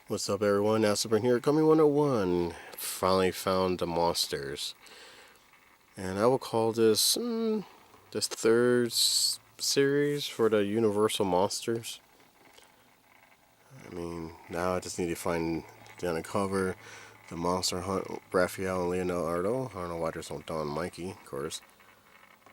What's up, everyone? Aspen here, Coming 101. Finally found the monsters, and I will call this third series for the Universal monsters. I mean, now I just need to find the uncover the monster hunt Raphael and Leonardo. I don't know why there's no Don Mikey, of course.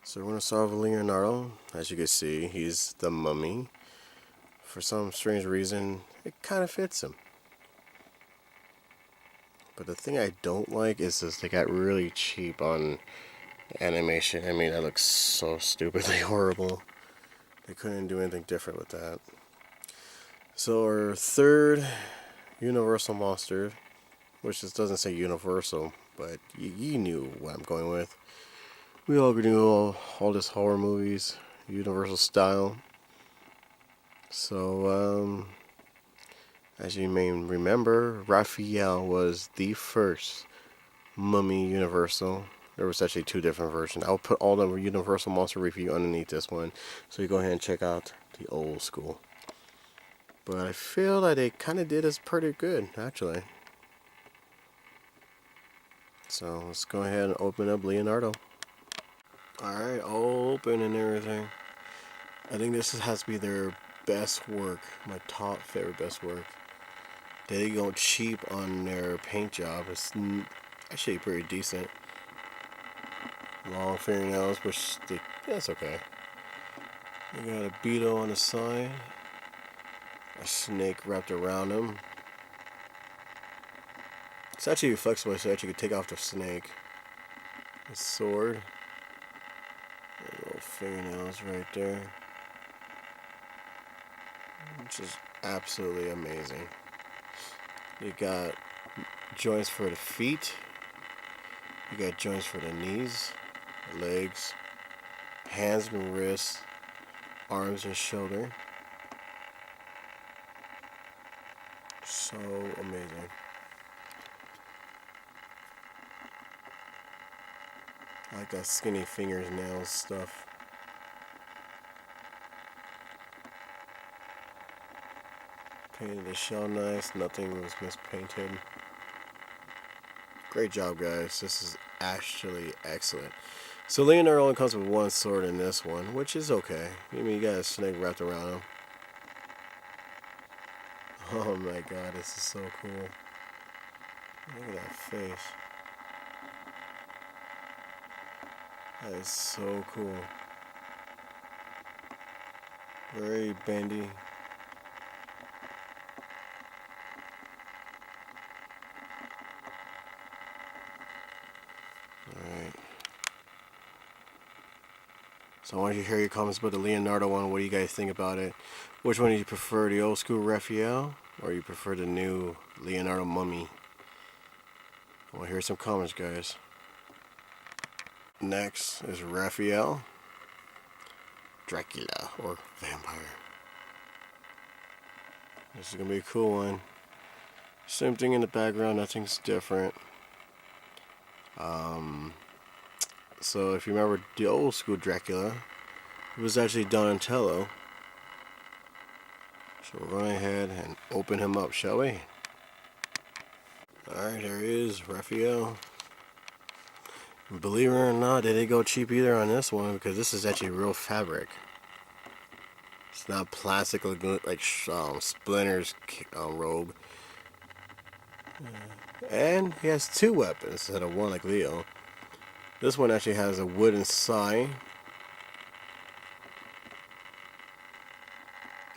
So we're gonna start with Leonardo. As you can see, he's the mummy. For some strange reason, it kind of fits him. But the thing I don't like is this, they got really cheap on animation. I mean, that looks so stupidly horrible. They couldn't do anything different with that. So our third Universal monster, which just doesn't say Universal, but you knew what I'm going with. We all knew all this horror movies, Universal style. So, as you may remember, Raphael was the first Mummy Universal. There was actually two different versions. I'll put all the Universal Monster review underneath this one, so you go ahead and check out the old school. But I feel like they kind of did us pretty good, actually. So let's go ahead and open up Leonardo. Alright, all open and everything. I think this has to be their best work, my top favorite best work. They go cheap on their paint job. It's actually pretty decent. Long fingernails, which that's okay. You got a beetle on the side, a snake wrapped around him. It's actually flexible, so that you can take off the snake. A sword, little fingernails right there, which is absolutely amazing. You got joints for the feet. You got joints for the knees, legs, hands and wrists, arms and shoulder. So amazing. I like that skinny fingers, nails stuff. Painted the shell nice, nothing was mispainted. Great job, guys. This is actually excellent. So Leonardo only comes with one sword in this one, which is okay. I mean, you got a snake wrapped around him. Oh my god, this is so cool. Look at that face. That is so cool. Very bendy. Alright. So I want you to hear your comments about the Leonardo one. What do you guys think about it? Which one do you prefer, the old school Raphael, or you prefer the new Leonardo mummy? I want to hear some comments, guys. Next is Raphael, Dracula, or vampire. This is going to be a cool one. Same thing in the background, nothing's different. So if you remember the old school Dracula, it was actually Donatello. So we're going ahead and open him up, shall we? Alright, there he is, Raphael. Believe it or not, they didn't go cheap either on this one, because this is actually real fabric. It's not plastic like Splinter's robe. And he has two weapons instead of one like Leo. This one actually has a wooden sign,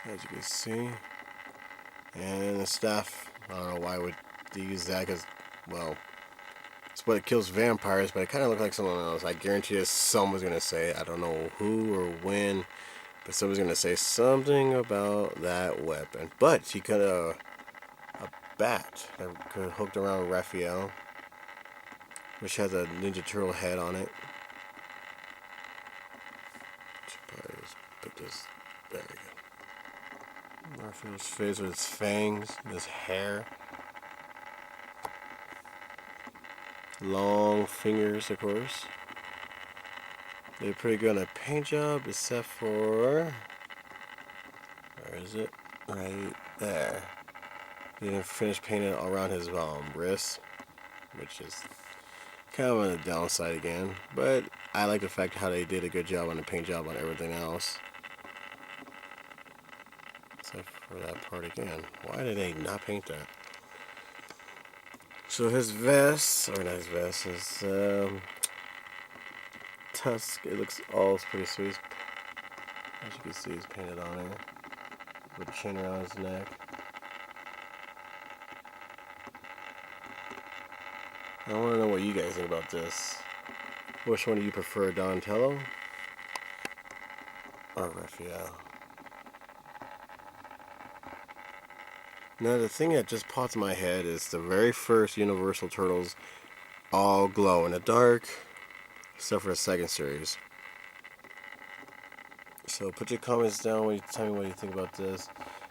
as you can see. And the staff, I don't know why would they use that, because, well, it's what it kills vampires, but it kind of looks like someone else. I guarantee you someone's going to say it. I don't know who or when, but someone's going to say something about that weapon. But he could have a bat that could have hooked around Raphael, which has a Ninja Turtle head on it. Should probably just put this, there we go. Raphael's face with his fangs, and his hair. Long fingers, of course. They did pretty good on the paint job, except for, where is it? Right there. Didn't finish painting around his wrist, which is kind of on the downside again. But I like the fact how they did a good job on the paint job on everything else. Except for that part again. Why did they not paint that? So his vest, or not his vest, his tusk, it looks all pretty sweet. As you can see, it's painted on there. With a chain around his neck. I want to know what you guys think about this. Which one do you prefer, Donatello or Raphael? Now the thing that just pops in my head is the very first Universal Turtles all glow in the dark, except for the second series. So put your comments down when you tell me what you think about this.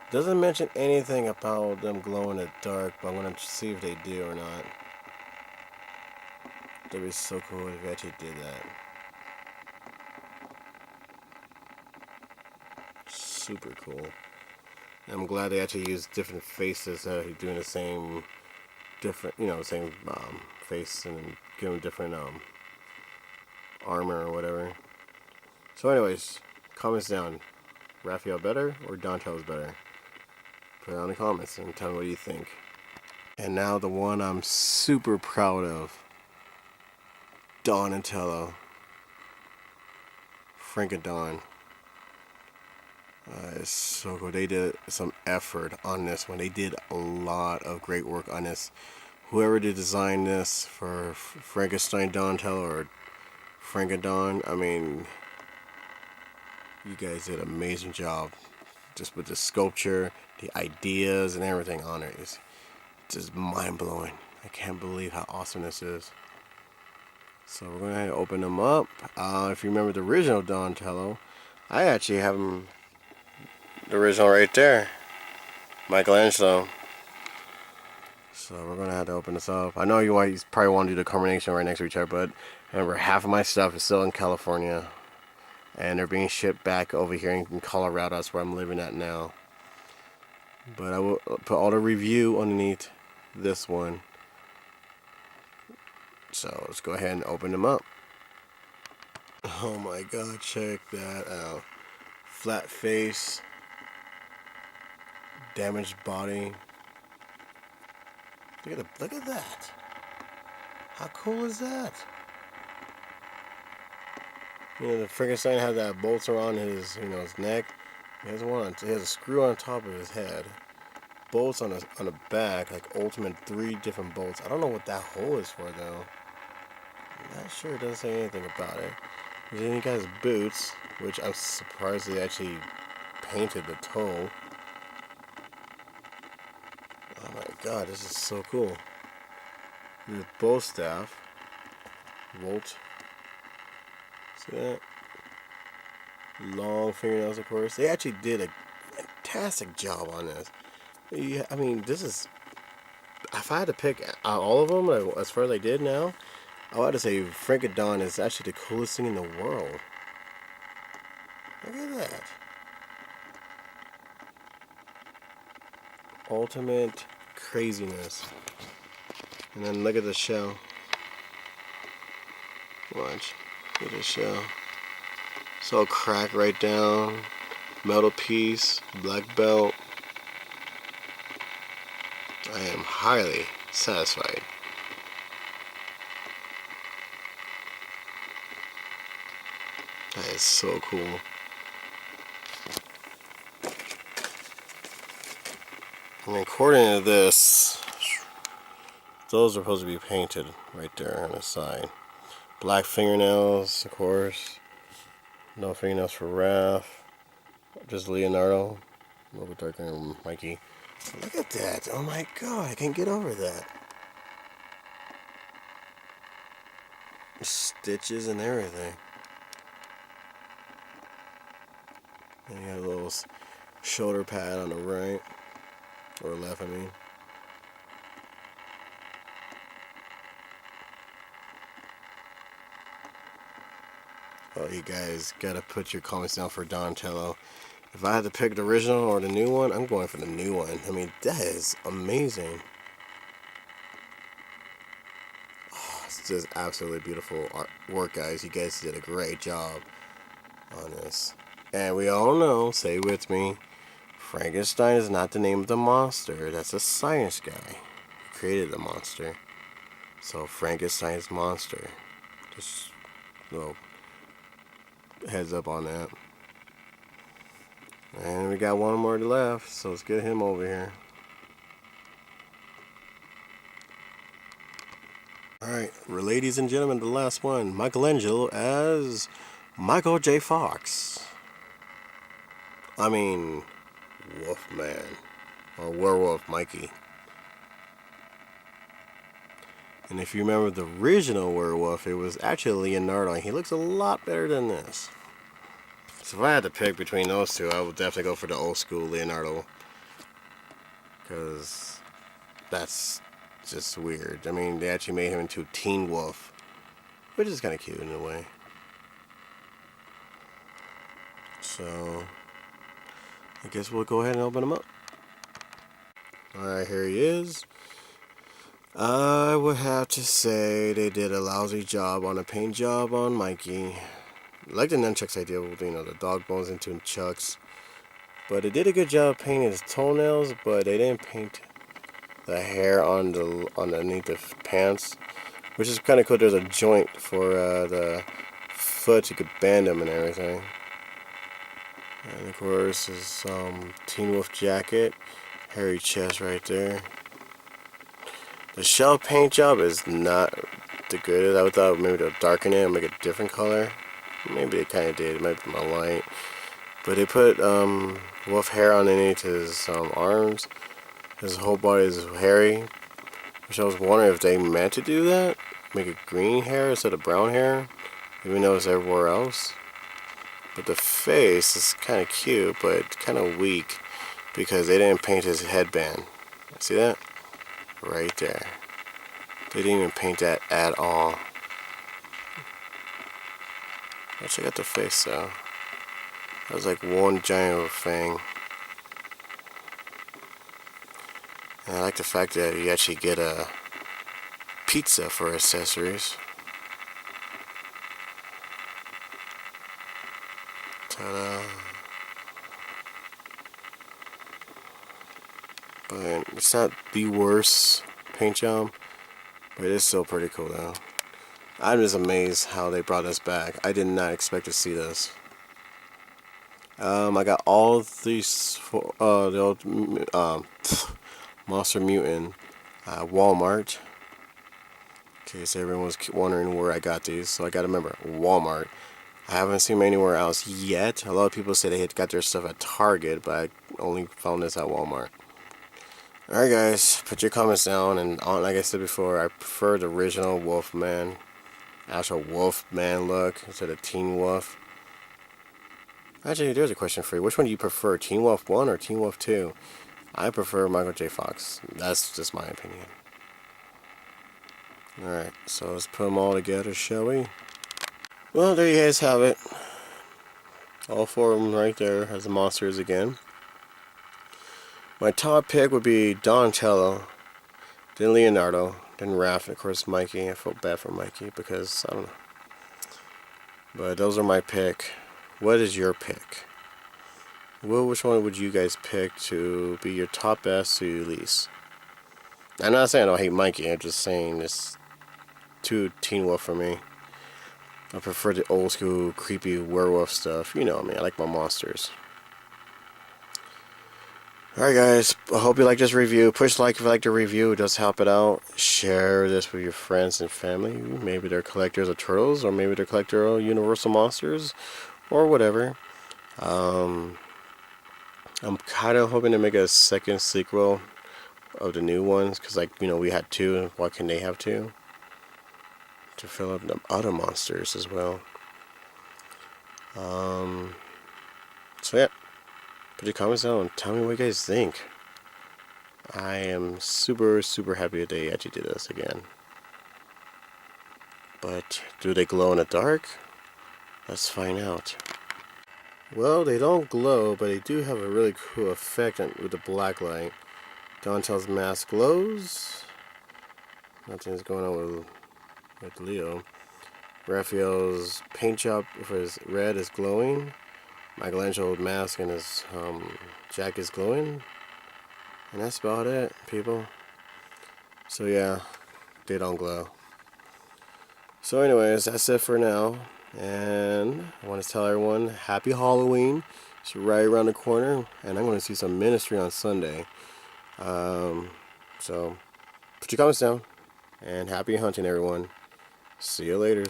Doesn't mention anything about them glow in the dark, but I'm gonna see if they do or not. That'd be so cool if they actually did that. Super cool. I'm glad they actually used different faces doing the same different, same face and give them different armor or whatever. So anyways, comments down. Raphael better or Donatello's better? Put it on the comments and tell me what you think. And now the one I'm super proud of. Donatello. Frankedon. It's so cool. They did some effort on this one. They did a lot of great work on this. Whoever did design this for Frankenstein Donatello or Frankedon, I mean, you guys did an amazing job. Just with the sculpture, the ideas, and everything on it. It's just mind-blowing. I can't believe how awesome this is. So we're going to open them up. If you remember the original Donatello, I actually have him, the original right there. Michaelangelo. So we're going to have to open this up. I know you probably want to do the combination right next to each other, but remember, half of my stuff is still in California. And they're being shipped back over here in Colorado. That's where I'm living at now. But I will put all the review underneath this one. So let's go ahead and open them up. Oh my god, check that out. Flat face. Damaged body. Look at that. How cool is that? The Frankenstein had that bolts around his, his neck. He has a screw on top of his head. Bolts on the back, like ultimate 3 different bolts. I don't know what that hole is for though. I'm not sure. It doesn't say anything about it. Then he got his boots, which I'm surprised they actually painted the toe. Oh my god, this is so cool. His bow staff. Volt. See that? Long fingernails, of course. They actually did a fantastic job on this. Yeah, I mean, this is... If I had to pick out all of them, as far as I did now, I would have to say Frankedon is actually the coolest thing in the world. Look at that. Ultimate craziness. And then look at the shell. Watch. Look at the shell. It's all cracked right down. Metal piece. Black belt. I am highly satisfied. That is so cool. And according to this, those are supposed to be painted right there on the side. Black fingernails, of course. No fingernails for Raph. Just Leonardo. A little bit darker than Mikey. Look at that. Oh my god, I can't get over that. Stitches and everything. And you have a little shoulder pad on the right. Or left, I mean. Oh, you guys gotta put your comments down for Donatello. If I had to pick the original or the new one, I'm going for the new one. I mean, that is amazing. Oh, it's just absolutely beautiful artwork, guys. You guys did a great job on this. And we all know, say with me, Frankenstein is not the name of the monster. That's a science guy who created the monster. So Frankenstein's monster. Just a little heads up on that. And we got one more left, so let's get him over here. Alright, ladies and gentlemen, the last one. Michaelangelo as Michael J. Fox. I mean, Wolfman. Or Werewolf Mikey. And if you remember the original werewolf, it was actually Leonardo, and he looks a lot better than this. So if I had to pick between those two, I would definitely go for the old school Leonardo. Because that's just weird. I mean, they actually made him into Teen Wolf, which is kind of cute in a way. So I guess we'll go ahead and open him up. Alright, here he is. I would have to say they did a lousy job on the paint job on Mikey. I like the nunchucks idea with, you know, the dog bones into chucks. But they did a good job painting his toenails, but they didn't paint the hair on the underneath the pants, which is kind of cool. There's a joint for the foot, you could bend them and everything. And of course, his Teen Wolf jacket, hairy chest right there. The shell paint job is not the good. I would thought maybe they'll darken it and make a different color. Maybe they kind of did. It might be my light. But they put wolf hair underneath his arms. His whole body is hairy. Which I was wondering if they meant to do that. Make it green hair instead of brown hair. Even though it's everywhere else. But the face is kind of cute, but kind of weak. Because they didn't paint his headband. See that? Right there. They didn't even paint that at all. Let's check out the face though. That was like one giant thing. And I like the fact that you actually get a pizza for accessories. Ta-da. But it's not the worst paint job, but it's still pretty cool though. I'm just amazed how they brought this back. I did not expect to see this. I got all these the old Monster Mutant Walmart. In case everyone was wondering where I got these, so I gotta remember Walmart. I haven't seen them anywhere else yet. A lot of people say they had got their stuff at Target, but I only found this at Walmart. Alright guys, put your comments down, and like I said before, I prefer the original Wolfman, actual Wolfman look instead of Teen Wolf. Actually, there's a question for you. Which one do you prefer, Teen Wolf 1 or Teen Wolf 2? I prefer Michael J. Fox. That's just my opinion. Alright, so let's put them all together, shall we? Well, there you guys have it. All four of them right there as the monsters again. My top pick would be Donatello, then Leonardo, then Raph, and of course Mikey. I felt bad for Mikey because, I don't know. But those are my pick. What is your pick? Well, which one would you guys pick to be your top best to your least? I'm not saying I don't hate Mikey, I'm just saying it's too Teen Wolf for me. I prefer the old school creepy werewolf stuff. You know me, I like my monsters. Alright guys, I hope you like this review. Push like if you like the review, it does help it out. Share this with your friends and family. Maybe they're collectors of turtles, or maybe they're collectors of Universal monsters, or whatever. I'm kind of hoping to make a second sequel of the new ones, because like, you know, we had two, why can they have two? To fill up the other monsters as well. So yeah. Put your comments down and tell me what you guys think. I am super happy that they actually did this again. But do they glow in the dark? Let's find out. Well, they don't glow, but they do have a really cool effect with the black light. Dante's mask glows. Nothing's going on with Leo. Raphael's paint job for his red is glowing. Michelangelo's mask and his jacket is glowing. And that's about it, people. So yeah, they don't glow. So anyways, that's it for now. And I want to tell everyone, happy Halloween. It's right around the corner. And I'm going to see some ministry on Sunday. So put your comments down. And happy hunting, everyone. See you later.